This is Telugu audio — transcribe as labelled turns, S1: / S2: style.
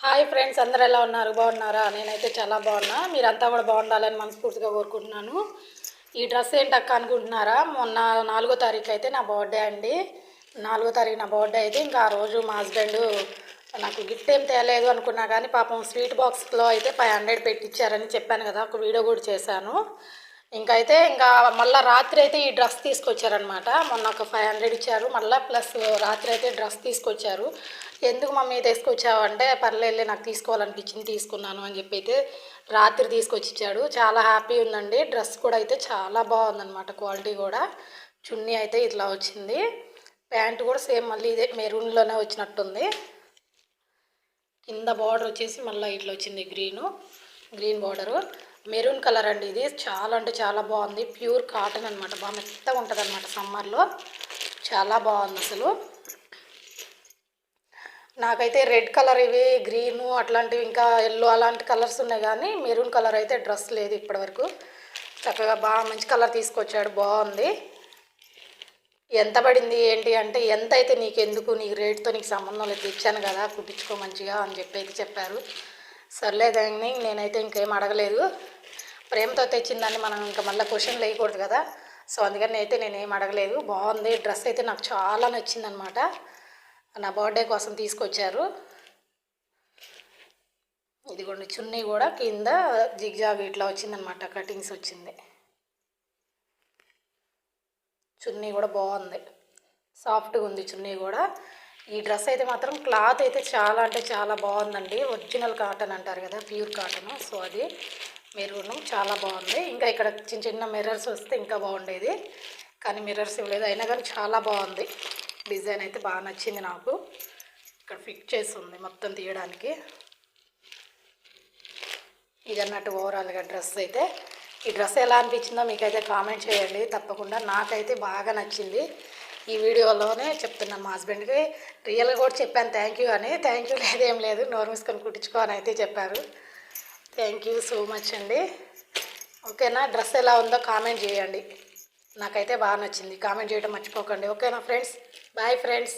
S1: హాయ్ ఫ్రెండ్స్, అందరూ ఎలా ఉన్నారు? బాగున్నారా? నేనైతే చాలా బాగున్నా. మీరంతా కూడా బాగుండాలని మనస్ఫూర్తిగా కోరుకుంటున్నాను. ఈ డ్రెస్ ఏంటక్క అనుకుంటున్నారా? మొన్న 4వ తారీఖు అయితే నా బర్త్డే అండి. 4వ తారీఖు నా బర్త్డే అయితే ఇంకా ఆ రోజు మా హస్బెండ్ నాకు గిఫ్ట్ ఏం తేలేదు అనుకున్నా, కానీ పాపం స్వీట్ బాక్స్లో అయితే 500 పెట్టించారని చెప్పాను కదా, ఒక వీడియో కూడా చేశాను. ఇంకా మళ్ళీ రాత్రి అయితే ఈ డ్రెస్ తీసుకొచ్చారనమాట. మొన్న ఒక 500 ఇచ్చారు, మళ్ళీ ప్లస్ రాత్రి అయితే డ్రెస్ తీసుకొచ్చారు. ఎందుకు మమ్మీ తీసుకొచ్చావు అంటే, పర్లేదు నాకు తీసుకోవాలనిపించింది తీసుకున్నాను అని చెప్పి అయితే రాత్రి తీసుకొచ్చి ఇచ్చాడు. చాలా హ్యాపీ ఉందండి. డ్రెస్ కూడా అయితే చాలా బాగుందన్నమాట, క్వాలిటీ కూడా. చున్నీ అయితే ఇట్లా వచ్చింది, ప్యాంట్ కూడా సేమ్ మళ్ళీ ఇదే మెరూన్లోనే వచ్చినట్టుంది. కింద బార్డర్ వచ్చేసి మళ్ళీ ఇట్లా వచ్చింది, గ్రీన్ బార్డరు, మెరూన్ కలర్ అండి. ఇది చాలా అంటే చాలా బాగుంది. ప్యూర్ కాటన్ అనమాట, బాగా మెత్తగా ఉంటుంది అనమాట. సమ్మర్లో చాలా బాగుంది అసలు. నాకైతే రెడ్ కలర్, ఇవి గ్రీను అట్లాంటివి, ఇంకా ఎల్లో అలాంటి కలర్స్ ఉన్నాయి, కానీ మెరూన్ కలర్ అయితే డ్రెస్ లేదు ఇప్పటివరకు. చక్కగా బాగా మంచి కలర్ తీసుకొచ్చాడు, బాగుంది. ఎంత పడింది ఏంటి అంటే, ఎంత అయితే నీకెందుకు, నీకు రేట్తో నీకు సంబంధం లేదు, ఇచ్చాను కదా కుట్టించుకో మంచిగా అని చెప్పి అయితే చెప్పారు. సర్లేదని నేనైతే ఇంకేం అడగలేదు. ప్రేమతో తెచ్చిందాన్ని మనం ఇంకా మళ్ళీ క్వశ్చన్ వేయకూడదు కదా, సో అందుకని అయితే నేనేం అడగలేదు. బాగుంది డ్రెస్ అయితే, నాకు చాలా నచ్చింది అనమాట. నా బర్త్డే కోసం తీసుకొచ్చారు. ఇదిగోండి, చున్నీ కూడా కింద జిగ్జాగ్ ఇట్లా వచ్చిందనమాట, కటింగ్స్ వచ్చింది. చున్నీ కూడా బాగుంది, సాఫ్ట్గా ఉంది చున్నీ కూడా. ఈ డ్రెస్ అయితే మాత్రం క్లాత్ అయితే చాలా అంటే చాలా బాగుందండి. ఒరిజినల్ కాటన్ అంటారు కదా, ప్యూర్ కాటన్. సో అది మెరూన్ చాలా బాగుంది. ఇంకా ఇక్కడ చిన్న చిన్న మిర్రర్స్ వస్తే ఇంకా బాగుండేది, కానీ మిర్రర్స్ ఇవ్వలేదు. అయినా కానీ చాలా బాగుంది. డిజైన్ అయితే బాగా నచ్చింది నాకు. ఇక్కడ ఫిక్స్ చేసి ఉంది మొత్తం తీయడానికి. ఇది అన్నట్టు ఓవరాల్గా డ్రెస్ అయితే. ఈ డ్రెస్ ఎలా అనిపించిందో మీకైతే కామెంట్ చేయండి తప్పకుండా. నాకైతే బాగా నచ్చింది. ఈ వీడియోలోనే చెప్తున్నాను, మా హస్బెండ్కి రియల్గా కూడా చెప్పాను థ్యాంక్ యూ అని. థ్యాంక్ యూ లేదేం లేదు, నోరు మూసుకొని కుట్టించుకో అని అయితే చెప్పారు. థ్యాంక్ యూ సో మచ్ అండి. ఓకేనా? డ్రెస్ ఎలా ఉందో కామెంట్ చేయండి. నాకైతే బాగా నచ్చింది, కామెంట్ చేయడం మర్చిపోకండి. ఓకేనా ఫ్రెండ్స్? Bye friends.